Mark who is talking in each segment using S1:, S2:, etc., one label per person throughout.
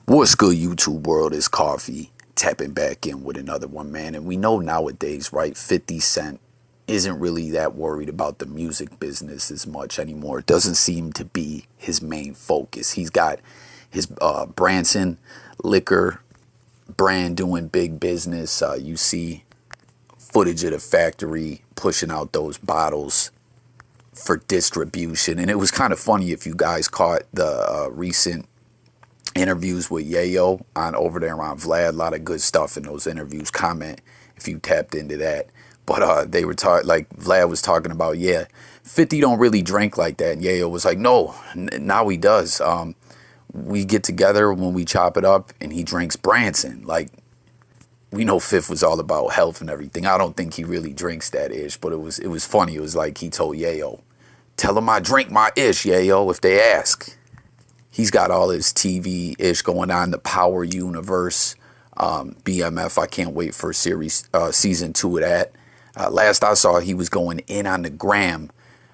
S1: What's good, YouTube world? It's Coffee tapping back in with another one, man. And we know nowadays, right, 50 Cent isn't really that worried about the music business as much anymore. It doesn't seem to be his main focus. He's got his Branson liquor brand doing big business. You see footage of the factory pushing out those bottles for distribution. And it was kind of funny if you guys caught the recent interviews with Yayo on over there on Vlad. A lot of good stuff in those interviews. Comment if you tapped into that. But they were talking, like Vlad was talking about, yeah, 50 don't really drink like that. And Yayo was like, no, now he does. We get together when we chop it up and he drinks Branson. Like, we know Fifth was all about health and everything. I don't think he really drinks that ish, but it was funny. It was like he told Yayo, tell him I drink my ish, Yayo, if they ask. He's got all his TV-ish going on, the Power Universe, BMF. I can't wait for season 2 of that. Last I saw, he was going in on the gram,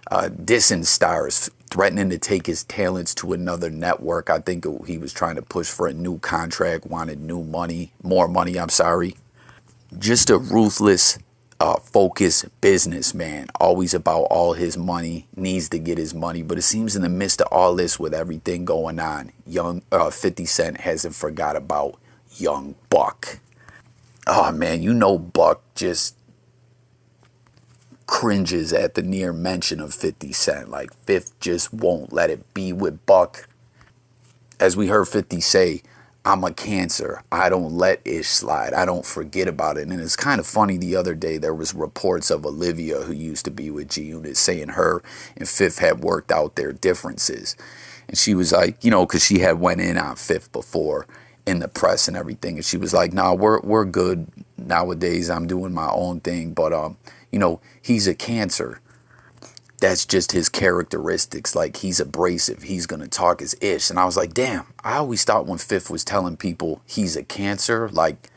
S1: dissing stars, threatening to take his talents to another network. I think he was trying to push for a new contract, wanted new money, more money, I'm sorry. Just a ruthless, focused businessman, always about all his money, needs to get his money. But it seems in the midst of all this, with everything going on, young 50 Cent hasn't forgot about young Buck. Oh man, you know Buck just cringes at the near mention of 50 Cent. Like, Fifth just won't let it be with Buck. As we heard 50 say, I'm a cancer. I don't let ish slide. I don't forget about it. And it's kind of funny, the other day there was reports of Olivia, who used to be with G-Unit, saying her and Fifth had worked out their differences. And she was like, you know, because she had went in on Fifth before in the press and everything. And she was like, nah, we're good nowadays. I'm doing my own thing. But, you know, he's a cancer. That's just his characteristics. Like, he's abrasive. He's going to talk his ish. And I was like, damn, I always thought when Fifth was telling people he's a cancer, like,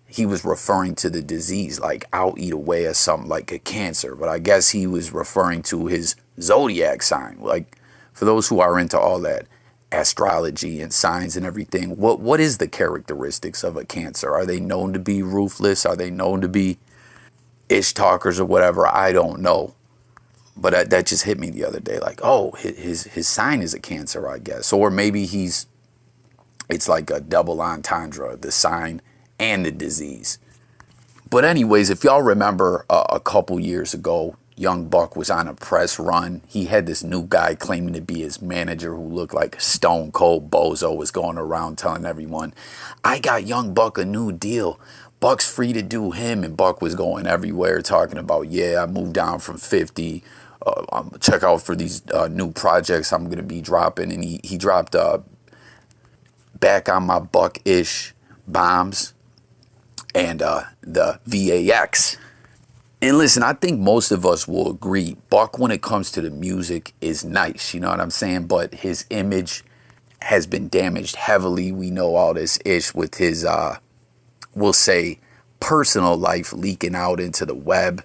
S1: he was referring to the disease, like, I'll eat away or something, like a cancer. But I guess he was referring to his zodiac sign. Like, for those who are into all that astrology and signs and everything, what is the characteristics of a cancer? Are they known to be ruthless? Are they known to be ish talkers or whatever? I don't know. But that just hit me the other day, like, oh, his sign is a cancer, I guess. Or maybe it's like a double entendre, the sign and the disease. But anyways, if y'all remember a couple years ago, young Buck was on a press run. He had this new guy claiming to be his manager who looked like a stone cold bozo, was going around telling everyone, I got young Buck a new deal. Buck's free to do him. And Buck was going everywhere talking about, yeah, I moved down from 50. Check out for these new projects I'm going to be dropping. And he dropped Back on My Buck-ish bombs and the VAX. And listen, I think most of us will agree, Buck, when it comes to the music, is nice. You know what I'm saying? But his image has been damaged heavily. We know all this ish with his, we'll say, personal life leaking out into the web.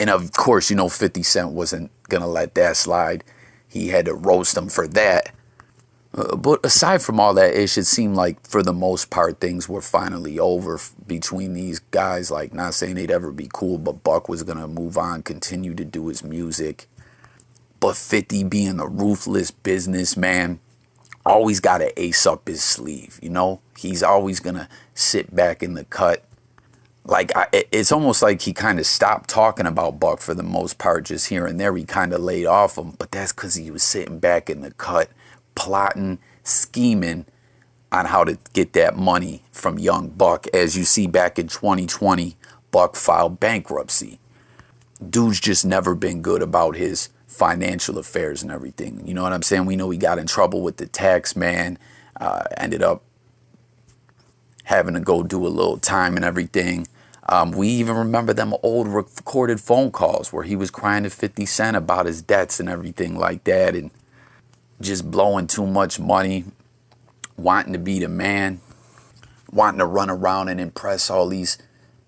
S1: And of course, you know, 50 Cent wasn't going to let that slide. He had to roast him for that. But aside from all that, it should seem like for the most part, things were finally over between these guys. Like, not saying they'd ever be cool, but Buck was going to move on, continue to do his music. But 50, being a ruthless businessman, always got an ace up his sleeve, you know? He's always going to sit back in the cut. Like, it's almost like he kind of stopped talking about Buck for the most part. Just here and there, he kind of laid off him. But that's because he was sitting back in the cut, plotting, scheming on how to get that money from young Buck. As you see, back in 2020, Buck filed bankruptcy. Dude's just never been good about his financial affairs and everything. You know what I'm saying? We know he got in trouble with the tax man, ended up having to go do a little time and everything. We even remember them old recorded phone calls where he was crying to 50 Cent about his debts and everything like that, and just blowing too much money, wanting to be the man, wanting to run around and impress all these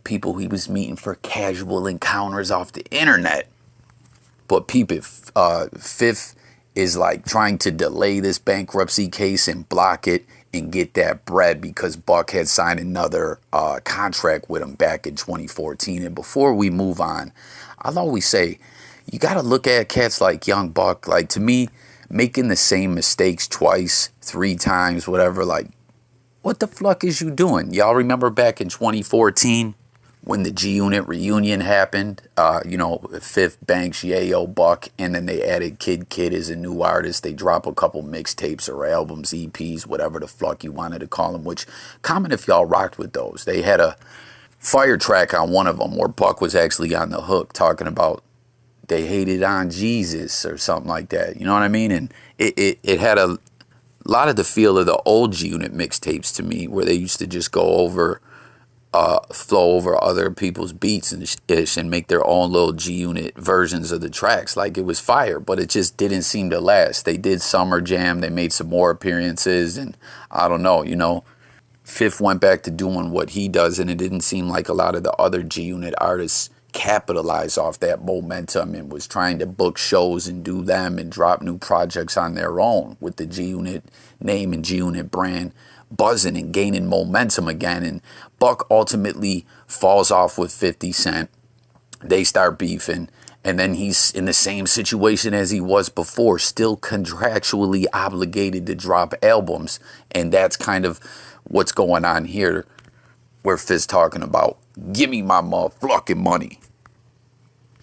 S1: people he was meeting for casual encounters off the internet. But peep it, Fifth is like trying to delay this bankruptcy case and block it and get that bread because Buck had signed another contract with him back in 2014. And before we move on, I'll always say, you got to look at cats like Young Buck. Like, to me, making the same mistakes twice, three times, whatever, like, what the fuck is you doing? Y'all remember back in 2014 when the G Unit reunion happened? Fifth, Banks, Yayo, Buck, and then they added Kid Kid as a new artist. They drop a couple mixtapes or albums, EPs, whatever the fuck you wanted to call them, which, comment if y'all rocked with those. They had a fire track on one of them where Buck was actually on the hook talking about they hated on Jesus or something like that. You know what I mean? And it had a lot of the feel of the old G Unit mixtapes to me, where they used to just go over, flow over other people's beats and ish and make their own little G Unit versions of the tracks. Like, it was fire, but it just didn't seem to last. They did Summer Jam, they made some more appearances, and I don't know, Fifth went back to doing what he does, and it didn't seem like a lot of the other G Unit artists capitalize off that momentum and was trying to book shows and do them and drop new projects on their own with the G Unit name and G Unit brand buzzing and gaining momentum again. And Buck ultimately falls off with 50 Cent. They start beefing, and then he's in the same situation as he was before, still contractually obligated to drop albums. And that's kind of what's going on here, where Fizz talking about, give me my motherfucking money.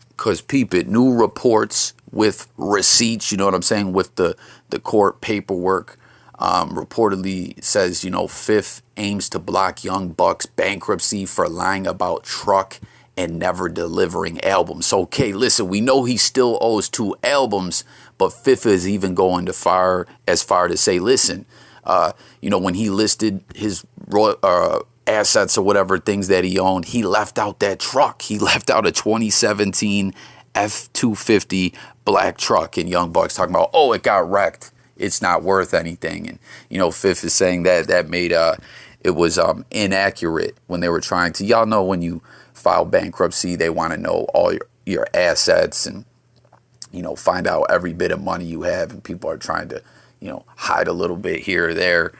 S1: Because, peep it, new reports with receipts, you know what I'm saying, with the court paperwork, reportedly says, Fifth aims to block Young Buck's bankruptcy for lying about truck and never delivering albums. So, okay, listen, we know he still owes 2 albums, but Fifth is even going as far to say, listen, when he listed his assets or whatever things that he owned, he left out that truck. He left out a 2017 F-250 black truck. And Young Buck's talking about, oh, it got wrecked, it's not worth anything. And, Fifth is saying that made, it was inaccurate when they were trying to, y'all know when you file bankruptcy, they want to know all your assets and, find out every bit of money you have. And people are trying to, hide a little bit here or there.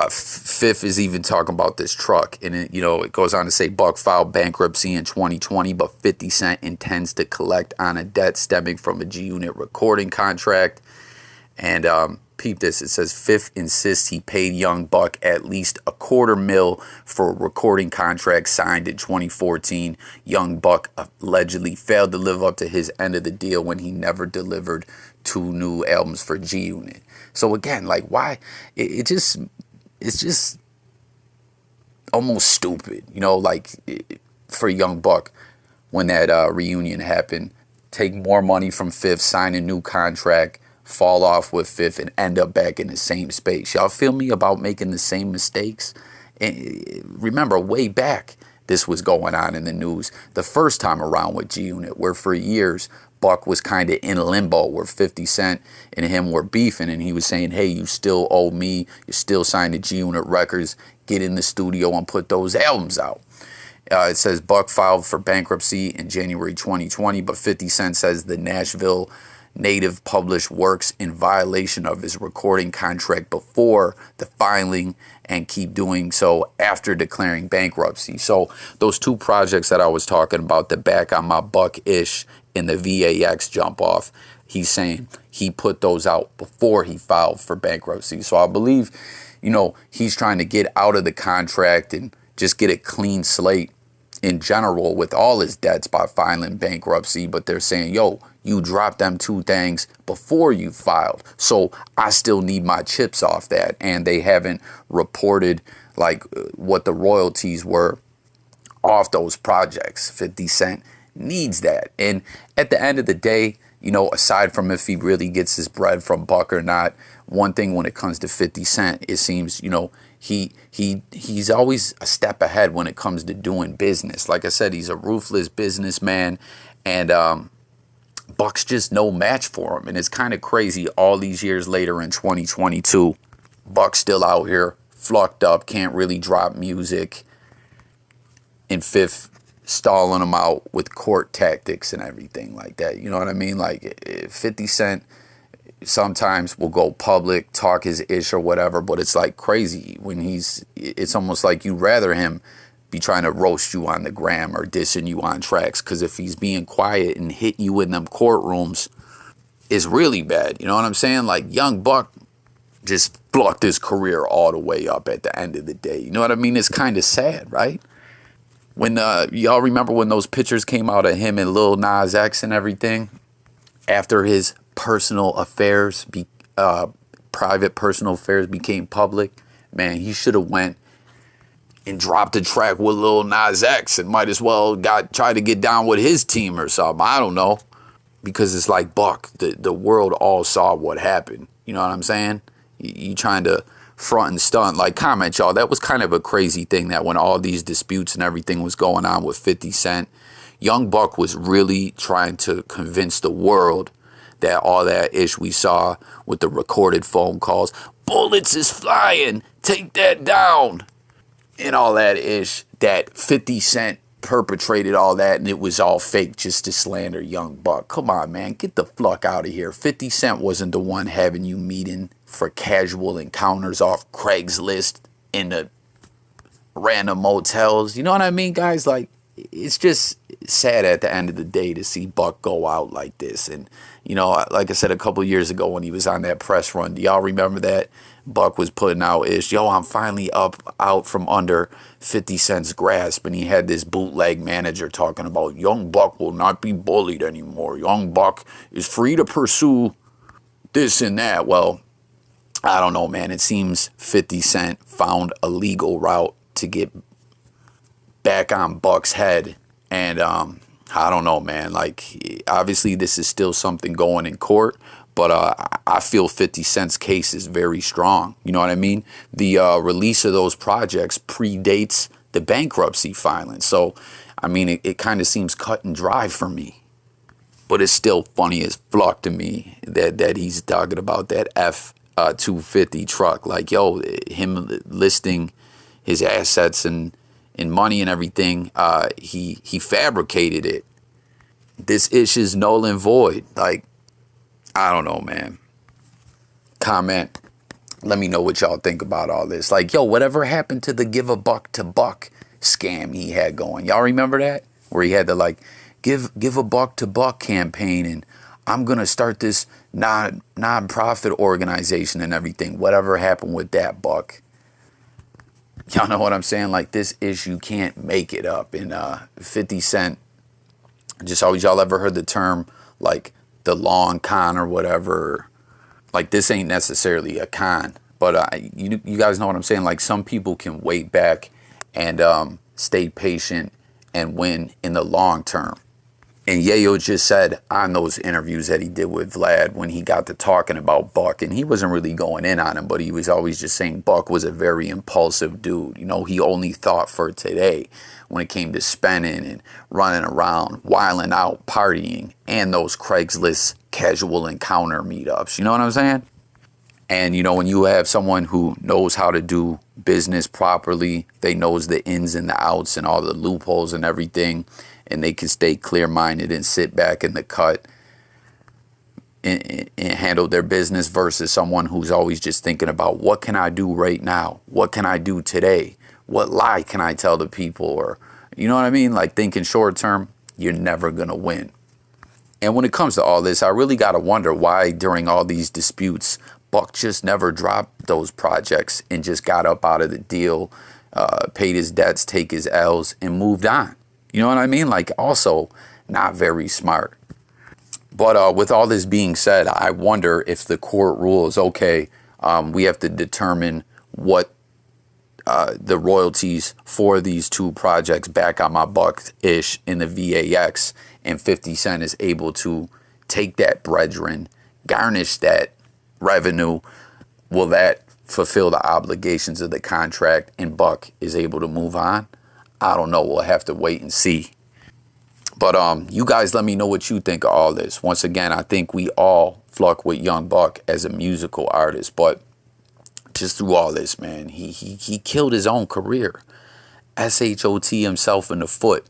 S1: Fifth is even talking about this truck, and it goes on to say Buck filed bankruptcy in 2020, but 50 Cent intends to collect on a debt stemming from a G Unit recording contract. And peep this, it says Fifth insists he paid Young Buck at least $250,000 for a recording contract signed in 2014. Young Buck allegedly failed to live up to his end of the deal when he never delivered 2 new albums for G Unit. So again, like, why? It's just almost stupid, for Young Buck, when that reunion happened, take more money from Fifth, sign a new contract, fall off with Fifth, and end up back in the same space. Y'all feel me about making the same mistakes? And remember, way back, this was going on in the news the first time around with G Unit, where for years, Buck was kind of in limbo, where 50 Cent and him were beefing, and he was saying, hey, you still owe me, you're still signed to G Unit Records, get in the studio and put those albums out. It says Buck filed for bankruptcy in January 2020, but 50 Cent says the Nashville native published works in violation of his recording contract before the filing and keep doing so after declaring bankruptcy. So those 2 projects that I was talking about, the Back on My Buck-ish and the VAX Jump Off, he's saying he put those out before he filed for bankruptcy. So I believe, he's trying to get out of the contract and just get a clean slate in general with all his debts by filing bankruptcy. But they're saying, yo, you dropped them 2 things before you filed, so I still need my chips off that. And they haven't reported like what the royalties were off those projects. 50 Cent needs that. And at the end of the day, aside from if he really gets his bread from Buck or not, one thing when it comes to 50 Cent, it seems, he's always a step ahead when it comes to doing business. Like I said, he's a ruthless businessman, and Buck's just no match for him. And it's kind of crazy all these years later in 2022, Buck's still out here flucked up, can't really drop music, and Fifth stalling him out with court tactics and everything like that. You know what I mean? Like, 50 Cent sometimes will go public, talk his ish or whatever, but it's like crazy when it's almost like you'd rather him be trying to roast you on the gram or dissing you on tracks, because if he's being quiet and hit you in them courtrooms, it's really bad. You know what I'm saying? Like Young Buck just fucked his career all the way up at the end of the day. You know what I mean? It's kind of sad, right? When y'all remember when those pictures came out of him and Lil Nas X and everything after his private personal affairs became public? Man, he should have went and dropped a track with Lil Nas X and might as well try to get down with his team or something. I don't know. Because it's like, Buck, the world all saw what happened. You know what I'm saying? You trying to front and stunt. Like, comment, y'all. That was kind of a crazy thing that when all these disputes and everything was going on with 50 Cent, Young Buck was really trying to convince the world that all that ish we saw with the recorded phone calls, bullets is flying, take that down, and all that ish, that 50 Cent perpetrated all that and it was all fake just to slander Young Buck. Come on, man, get the fuck out of here. 50 Cent wasn't the one having you meeting for casual encounters off Craigslist in the random motels. You know what I mean, guys? Like, it's just sad at the end of the day to see Buck go out like this. And, you know, like I said a couple years ago when he was on that press run, do y'all remember that? Buck was putting out yo, I'm finally out from under 50 Cent's grasp. And he had this bootleg manager talking about Young Buck will not be bullied anymore. Young Buck is free to pursue this and that. Well, I don't know, man. It seems 50 Cent found a legal route to get back on Buck's head. And I don't know, man. Like, obviously this is still something going in court. But I feel 50 Cent's case is very strong. You know what I mean? The release of those projects predates the bankruptcy filing. So, I mean, it kind of seems cut and dry for me. But it's still funny as fuck to me that he's talking about that F-250 truck. Like, yo, him listing his assets and money and everything, he fabricated it. This ish is null and void. Like, I don't know, man. Comment. Let me know what y'all think about all this. Like, yo, whatever happened to the give a buck to buck scam he had going? Y'all remember that? Where he had to, like, give a buck to buck campaign and I'm going to start this non-profit organization and everything. Whatever happened with that, Buck? Y'all know what I'm saying? Like, this issue can't make it up. And 50 Cent, just always, y'all ever heard the term, like, the long con or whatever? Like, this ain't necessarily a con, but you guys know what I'm saying? Like, some people can wait back and stay patient and win in the long term. And Yayo just said on those interviews that he did with Vlad when he got to talking about Buck, and he wasn't really going in on him, but he was always just saying Buck was a very impulsive dude. You know, he only thought for today when it came to spending and running around, wilding out, partying, and those Craigslist casual encounter meetups. You know what I'm saying? And, you know, when you have someone who knows how to do business properly, they knows the ins and the outs and all the loopholes and everything, and they can stay clear-minded and sit back in the cut and handle their business versus someone who's always just thinking about what can I do right now? What can I do today? What lie can I tell the people? Or, you know what I mean? Like, thinking short term, you're never going to win. And when it comes to all this, I really got to wonder why during all these disputes, Buck just never dropped those projects and just got up out of the deal, paid his debts, take his L's, and moved on. You know what I mean? Like, also not very smart. But with all this being said, I wonder if the court rules, okay, we have to determine what the royalties for these two projects, Back on My Buck-ish in the VAX, and 50 Cent is able to take that brethren, garnish that revenue. Will that fulfill the obligations of the contract and Buck is able to move on? I don't know. We'll have to wait and see. But you guys let me know what you think of all this. Once again, I think we all flock with Young Buck as a musical artist. But just through all this, man, he killed his own career. SHOT himself in the foot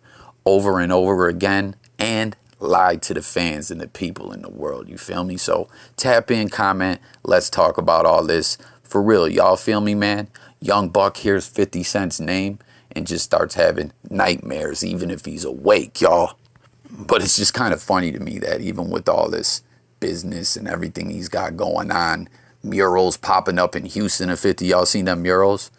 S1: over and over again and lied to the fans and the people in the world. You feel me? So tap in, comment. Let's talk about all this. For real, y'all feel me, man? Young Buck hears 50 Cent's name and just starts having nightmares, even if he's awake, y'all. But it's just kind of funny to me that even with all this business and everything he's got going on, murals popping up in Houston of 50. Y'all seen them murals?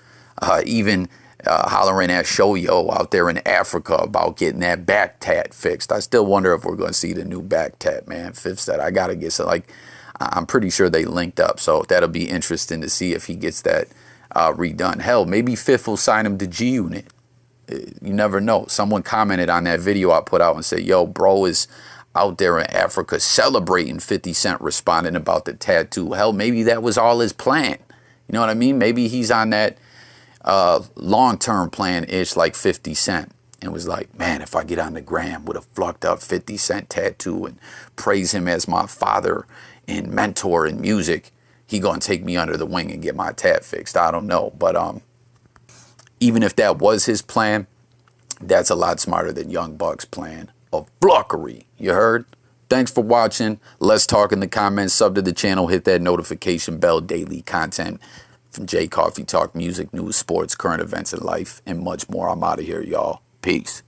S1: Even hollering at Yayo out there in Africa about getting that back tat fixed. I still wonder if we're going to see the new back tat, man. Fifth said, I got to get some, like, I'm pretty sure they linked up. So that'll be interesting to see if he gets that redone. Hell, maybe Fifth will sign him to G Unit. You never know. Someone commented on that video I put out and said, yo, bro is out there in Africa celebrating 50 Cent responding about the tattoo. Hell, maybe that was all his plan. You know what I mean? Maybe he's on that long-term plan-ish like 50 Cent and was like, man, if I get on the gram with a flucked up 50 Cent tattoo and praise him as my father and mentor in music, he gonna take me under the wing and get my tat fixed. I don't know. But even if that was his plan, that's a lot smarter than Young Buck's plan of flockery. You heard? Thanks for watching. Let's talk in the comments. Sub to the channel. Hit that notification bell. Daily content from J Coffee Talk, music, news, sports, current events in life, and much more. I'm out of here, y'all. Peace.